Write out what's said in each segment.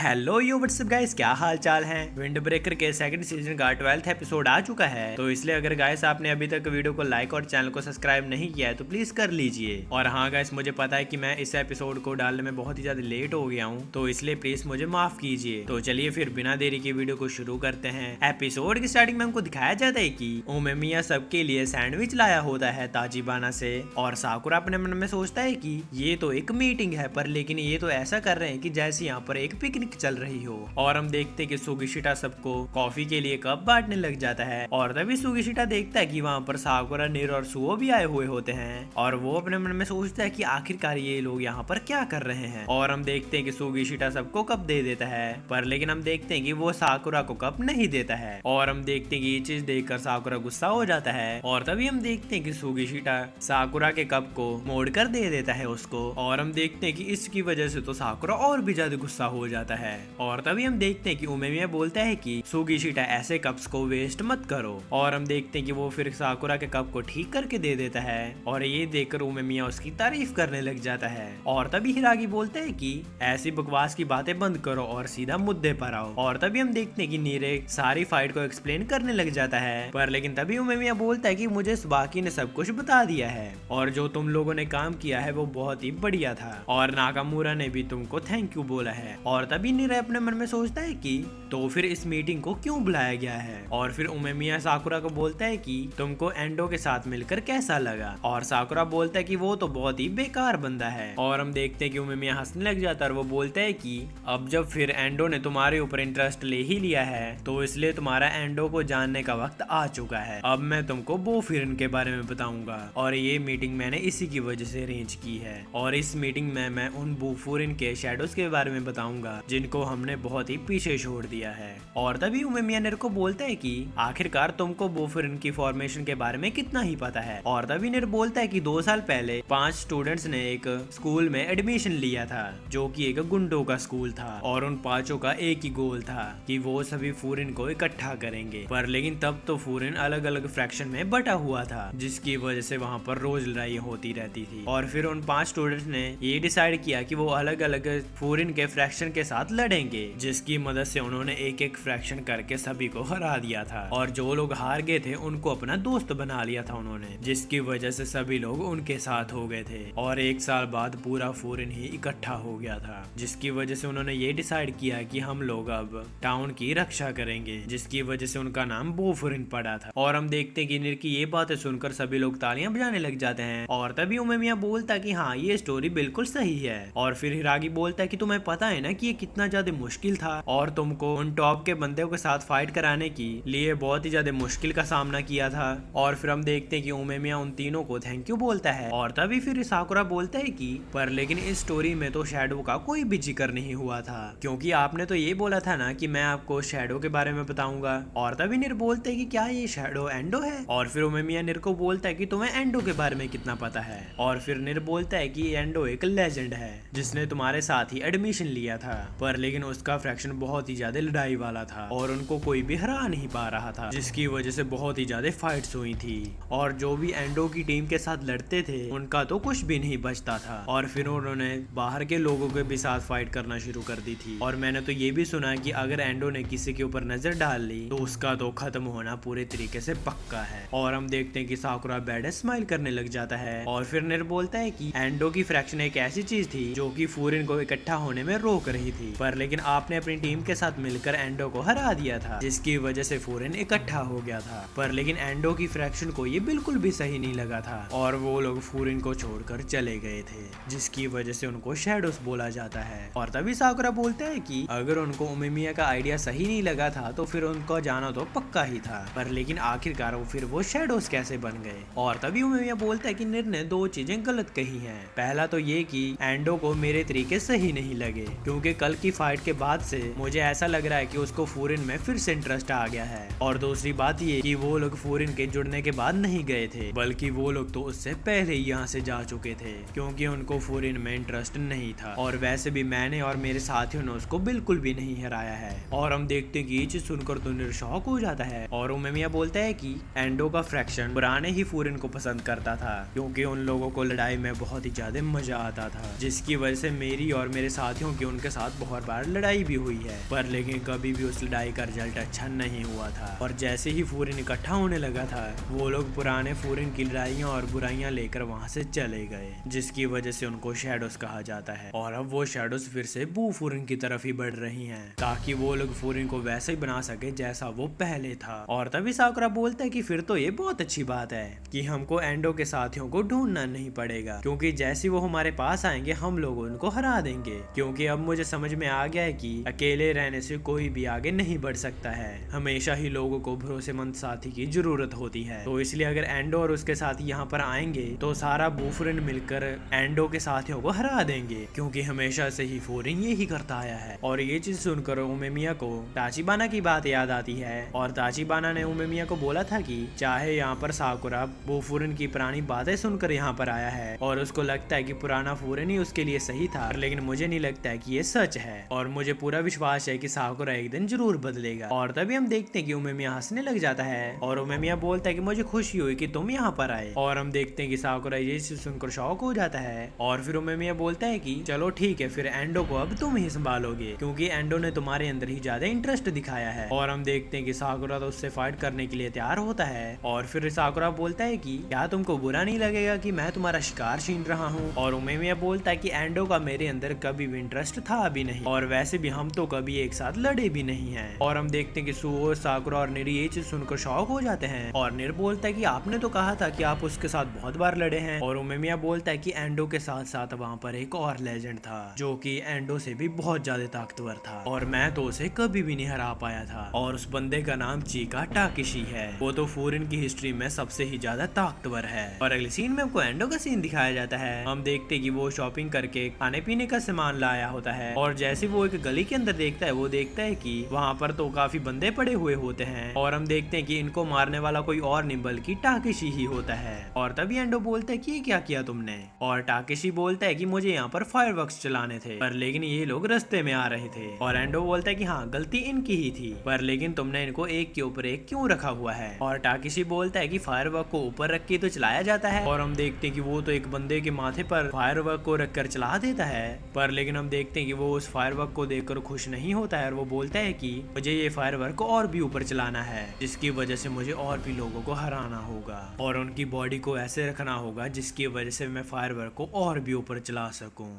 Hello यो WhatsApp guys, क्या हाल चाल है। विंड ब्रेकर के सेकंड सीजन का 12th एपिसोड आ चुका है, तो इसलिए अगर गाइस आपने अभी तक वीडियो को लाइक और चैनल को सब्सक्राइब नहीं किया है तो प्लीज कर लीजिए। और हाँ गाइस, मुझे पता है कि मैं इस एपिसोड को डालने में बहुत ही ज्यादा लेट हो गया हूँ, तो इसलिए प्लीज मुझे माफ कीजिए। तो चलिए फिर बिना देरी के वीडियो को शुरू करते हैं। एपिसोड की स्टार्टिंग में हमको दिखाया जाता है कि उमेमिया सबके लिए सैंडविच लाया होता है ताजिबाना से, और साकुरा अपने मन में सोचता है कि ये तो एक मीटिंग है, पर लेकिन ये तो ऐसा कर रहे हैं कि जैसे यहाँ पर एक पिकनिक चल रही हो। और हम देखते हैं कि सुगिशिटा सबको कॉफी के लिए कप बांटने लग जाता है, और तभी सुगिशिटा देखता है कि वहाँ पर साकुरा, निर और सुओ भी आए हुए होते हैं, और वो अपने मन में सोचता है कि आखिरकार ये लोग यहाँ पर क्या कर रहे हैं। और हम देखते हैं कि सुगिशिटा सबको कप दे देता है, पर लेकिन हम देखते हैं कि वो साकुरा को कप नहीं देता है, और हम देखते हैं कि ये चीज देखकर साकुरा गुस्सा हो जाता है। और तभी हम देखते हैं कि सुगिशिटा साकुरा के कप को मोड़कर दे देता है उसको, और हम देखते हैं कि इसकी वजह से तो साकुरा और भी ज्यादा गुस्सा हो जाता है। और तभी हम देखते हैं कि उमेमिया बोलता है कि सुगिशिटा ऐसे कप्स को वेस्ट मत करो, और हम देखते हैं कि वो फिर साकुरा के कप को ठीक करके दे देता है, और ये देखकर उमेमिया उसकी तारीफ करने लग जाता है। और तभी हिरागी बोलता है कि ऐसी बकवास की बातें बंद करो और सीधा मुद्दे पर आओ। और तभी हम देखते हैं कि नीरे सारी फाइट को एक्सप्लेन करने लग जाता है, पर लेकिन तभी उमेमिया बोलता है कि मुझे बाकी ने सब कुछ बता दिया है, और जो तुम लोगों ने काम किया है वो बहुत ही बढ़िया था, और नाकामुरा ने भी तुमको थैंक यू बोला है। और तभी नीरे अपने मन में सोचता है कि तो फिर इस मीटिंग को क्यों बुलाया गया है। और फिर उमेमिया साकुरा को बोलता है कि तुमको एंडो के साथ मिलकर कैसा लगा, और साकुरा बोलता है कि वो तो बहुत ही बेकार बंदा है। और हम देखते हैं कि उमेमिया हंसने लग जाता है, और वो बोलता है कि अब जब फिर एंडो ने तुम्हारे ऊपर इंटरेस्ट ले ही लिया है तो इसलिए तुम्हारा एंडो को जानने का वक्त आ चुका है। अब मैं तुमको बोफिरन के बारे में बताऊंगा, और ये मीटिंग मैंने इसी की वजह से अरेंज की है, और इस मीटिंग में मैं उन बोफिरन के शैडोज के बारे में बताऊंगा जिनको हमने बहुत ही पीछे छोड़ दिया है। और तभी उमेमिया निर को बोलता है कि आखिरकार तुमको बोफिरन की फॉर्मेशन के बारे में कितना ही पता है। और तभी निर बोलता है कि 2 साल पहले 5 स्टूडेंट्स ने एक स्कूल में एडमिशन लिया था जो कि एक गुंडों का स्कूल था, और उन 5 का एक ही गोल था कि वो सभी फूरिन को इकट्ठा करेंगे। पर लेकिन तब तो फूरिन अलग अलग फ्रैक्शन में बटा हुआ था, जिसकी वजह से वहाँ पर रोज लड़ाई होती रहती थी। और फिर उन 5 स्टूडेंट्स ने ये डिसाइड किया कि वो अलग अलग फूरिन के फ्रैक्शन के साथ लड़ेंगे, जिसकी मदद से उन्होंने एक एक फ्रैक्शन करके सभी को हरा दिया था, और जो लोग हार गए थे उनको अपना दोस्त बना लिया था उन्होंने, जिसकी वजह से सभी लोग उनके साथ हो गए थे। और 1 साल बाद पूरा फूरिन ही इकट्ठा हो गया था, जिसकी वजह से उन्होंने ये डिसाइड किया कि हम लोग अब टाउन की रक्षा करेंगे, जिसकी वजह से उनका नाम बोफुरिन पड़ा था। और हम देखते हैं कि निर की ये बातें सुनकर सभी लोग तालियां बजाने लग जाते हैं। और तभी उमेमिया बोलता है कि हाँ, ये स्टोरी बिल्कुल सही है। और फिर हिरागी बोलता है कि तुम्हें पता है ना कि ये कितना ज्यादा मुश्किल था, और तुमको उन टॉप के बंदे के साथ फाइट कराने की लिए बहुत ही ज्यादा मुश्किल का सामना किया था। और फिर हम देखते हैं कि उमेमिया उन तीनों को थैंक यू बोलता है। और तभी फिर साकुरा बोलता है कि पर लेकिन इस स्टोरी में तो शैडो का कोई भी जिक्र नहीं हुआ था, क्योंकि आपने तो ये बोला था ना कि मैं आपको शैडो के बारे में बताऊंगा। और तभी निर बोलते है कि क्या ये शैडो एंडो है। और फिर उमेमिया निर को बोलता है कि तुम्हें एंडो के बारे में कितना पता है। और फिर निर बोलता है कि एंडो एक लेजेंड है जिसने तुम्हारे साथ ही एडमिशन लिया था, पर लेकिन उसका फ्रैक्शन बहुत ही ज्यादा लड़ाई वाला था, और उनको कोई भी हरा नहीं पा रहा था, जिसकी वजह से बहुत ही ज्यादा फाइट्स हुई थी, और जो भी एंडो की टीम के साथ लड़ते थे उनका तो कुछ भी नहीं बचता था। और फिर उन्होंने बाहर के लोगों के भी साथ फाइट करना शुरू कर दी थी। और मैंने तो ये भी सुना कि अगर एंडो ने किसी के ऊपर नजर डाल ली तो उसका तो खत्म होना पूरे तरीके से पक्का है। और हम देखते हैं कि साकुरा बैड स्माइल करने लग जाता है। और फिर निर बोलता है कि एंडो की फ्रैक्शन एक ऐसी चीज थी जो कि फूरिन को इकट्ठा होने में रोक रही थी, पर लेकिन आपने अपनी टीम के साथ मिलकर एंडो को हरा दिया था, जिसकी वजह से फूरिन इकट्ठा हो गया था। पर लेकिन एंडो की फ्रैक्शन को ये बिल्कुल भी सही नहीं लगा था, और वो लोग फूरिन को छोड़कर चले गए थे, जिसकी वजह से उनको शैडोस बोला जाता है। और तभी साकुरा बोलता है कि अगर उनको उमेमिया का आइडिया सही नहीं लगा था तो फिर उनको जाना तो पक्का ही था, पर लेकिन आखिरकार वो शैडोस कैसे बन गए। और तभी उमेमिया बोलता है कि निर ने 2 चीजें गलत कही हैं। पहला तो ये कि एंडो को मेरे तरीके सही नहीं लगे, क्योंकि कल की फाइट के बाद से मुझे ऐसा लग रहा है कि उसको फूरिन में फिर से इंटरेस्ट आ गया है। और दूसरी बात ये कि वो लोग फूरिन के जुड़ने के बाद नहीं गए थे, बल्कि वो लोग तो उससे पहले ही यहाँ से जा चुके थे, क्योंकि उनको फूरिन में इंटरेस्ट नहीं था। और वैसे भी मैंने और मेरे साथियों ने उसको बिल्कुल भी नहीं हराया है। और हम देखते हैं कि ये चीज सुनकर तो निर शॉक हो जाता है। और उमेमिया बोलता है कि एंडो का फ्रैक्शन पुराने ही फूरिन को पसंद करता था, क्योंकि उन लोगों को लड़ाई में बहुत ही ज्यादा मजा आता था, जिसकी वजह से मेरी और मेरे साथियों की उनके साथ बहुत बहुत बार लड़ाई भी हुई है, पर लेकिन कभी भी उस लड़ाई का रिजल्ट अच्छा नहीं हुआ था। और जैसे ही फूरिन इकट्ठा होने लगा था, वो लोग पुराने फूरिन की लड़ाइयाँ और बुराइयां लेकर वहाँ से चले गए, जिसकी वजह से उनको शैडोज कहा जाता है। और अब वो शैडोज फिर से बू फूरिन की तरफ ही बढ़ रही हैं, ताकि वो लोग फूरिन को वैसे ही बना सके जैसा वो पहले था। और तभी साकुरा बोलता है कि फिर तो ये बहुत अच्छी बात है कि हमको एंडो के साथियों को ढूंढना नहीं पड़ेगा, क्योंकि जैसे वो हमारे पास आएंगे हम लोग उनको हरा देंगे। क्योंकि अब मुझे समझ में आ गया है कि अकेले रहने से कोई भी आगे नहीं बढ़ सकता है, हमेशा ही लोगों को भरोसेमंद साथी की जरूरत होती है। तो इसलिए अगर एंडो और उसके साथी यहाँ पर आएंगे तो सारा बू फूरिन मिलकर एंडो के साथियों को हरा देंगे, क्योंकि हमेशा से ही फूरिन यही करता आया है। और ये चीज सुनकर उमेमिया को ताचिबाना की बात याद आती है, और ताचिबाना ने उमेमिया को बोला था कि चाहे यहाँ पर साकुरा बू फूरिन की पुरानी बातें सुनकर यहाँ पर आया है और उसको लगता है कि पुराना फूरिन ही उसके लिए सही था, लेकिन मुझे नहीं लगता है कि ये सच है, और मुझे पूरा विश्वास है कि साकुरा एक दिन जरूर बदलेगा। और तभी हम देखते हैं कि उमेमिया हंसने लग जाता है, और उमेमिया बोलता है कि मुझे खुशी हुई कि तुम यहाँ पर आए। और हम देखते हैं कि साकुरा ये सुनकर शॉक हो जाता है, और फिर उमेमिया बोलता है कि चलो ठीक है, फिर एंडो को अब तुम ही संभालोगे, क्योंकि एंडो ने तुम्हारे अंदर ही ज्यादा इंटरेस्ट दिखाया है। और हम देखते हैं कि साकुरा तो उससे फाइट करने के लिए तैयार होता है, और फिर साकुरा बोलता है कि क्या तुमको बुरा नहीं लगेगा कि मैं तुम्हारा शिकार छीन रहा हूँ। और उमेमिया बोलता है कि एंडो का मेरे अंदर कभी भी इंटरेस्ट था भी नहीं, और वैसे भी हम तो कभी एक साथ लड़े भी नहीं हैं। और हम देखते हैं कि सुओ, साकुरा और निर ये चीज सुनकर शॉक हो जाते हैं, और निर बोलता है कि आपने तो कहा था कि आप उसके साथ बहुत बार लड़े हैं। और उमेमिया बोलता है कि एंडो के साथ साथ वहाँ पर एक और लेजेंड था जो कि एंडो से भी बहुत ज्यादा ताकतवर था, और मैं तो उसे कभी भी नहीं हरा पाया था, और उस बंदे का नाम चीका टाकेशी है। वो तो फूरिन की हिस्ट्री में सबसे ही ज्यादा ताकतवर है। और अगले सीन में हमको एंडो का सीन दिखाया जाता है। हम देखते कि वो शॉपिंग करके खाने पीने का सामान लाया होता है, और जैसे वो एक गली के अंदर देखता है, वो देखता है कि वहाँ पर तो काफी बंदे पड़े हुए होते हैं, और हम देखते हैं कि इनको मारने वाला कोई और नहीं बल्कि टाकेशी ही होता है। और तभी एंडो बोलता है कि ये क्या किया तुमने, और टाकेशी बोलता है कि मुझे यहाँ पर फायरवर्क्स चलाने थे, पर लेकिन ये लोग रास्ते में आ रहे थे। और एंडो बोलता है कि हाँ, गलती इनकी ही थी, पर लेकिन तुमने इनको एक के ऊपर एक क्यों रखा हुआ है। और टाकेशी बोलता है कि फायरवर्क को ऊपर रख के तो चलाया जाता है, और हम देखते हैं कि वो तो एक बंदे के माथे पर फायरवर्क को रखकर चला देता है, पर लेकिन हम देखते हैं कि वो उस फायरवर्क को देखकर खुश नहीं होता है, और वो बोलता है कि मुझे ये फायरवर्क को और भी ऊपर चलाना है, जिसकी वजह से मुझे और भी लोगों को हराना होगा, और उनकी बॉडी को ऐसे रखना होगा जिसकी वजह से मैं फायरवर्क को और भी ऊपर चला सकूं।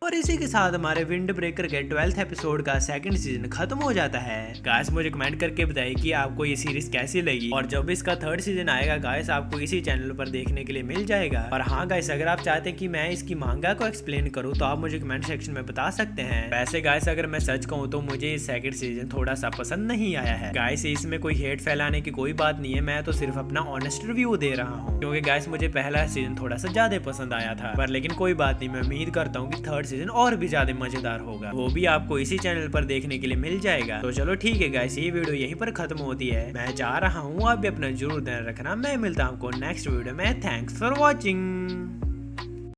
और इसी के साथ हमारे विंड ब्रेकर के 12th एपिसोड का सेकंड सीजन खत्म हो जाता है। गाइस मुझे कमेंट करके बताइए कि आपको ये सीरीज कैसी लगी, और जब इसका थर्ड सीजन आएगा गाइस आपको इसी चैनल पर देखने के लिए मिल जाएगा। और हाँ गाइस, अगर आप चाहते हैं कि मैं इसकी मांगा को एक्सप्लेन करूँ तो आप मुझे कमेंट सेक्शन में बता सकते हैं। वैसे गाइस अगर मैं सच कहूँ तो मुझे ये सेकंड सीजन थोड़ा सा पसंद नहीं आया है। गाइस इसमें कोई हेट फैलाने की कोई बात नहीं है, मैं तो सिर्फ अपना ऑनेस्ट रिव्यू दे रहा हूँ, क्योंकि गाइस मुझे पहला सीजन थोड़ा सा ज्यादा पसंद आया था, पर लेकिन कोई बात नहीं, मैं उम्मीद करता हूँ कि थर्ड सीजन और भी ज्यादा मजेदार होगा, वो भी आपको इसी चैनल पर देखने के लिए मिल जाएगा। तो चलो ठीक है गाइस, ये वीडियो यहीं पर खत्म होती है, मैं जा रहा हूँ, आप भी अपना जरूर ध्यान रखना। मैं मिलता हूँ आपको नेक्स्ट वीडियो में। Thanks for watching.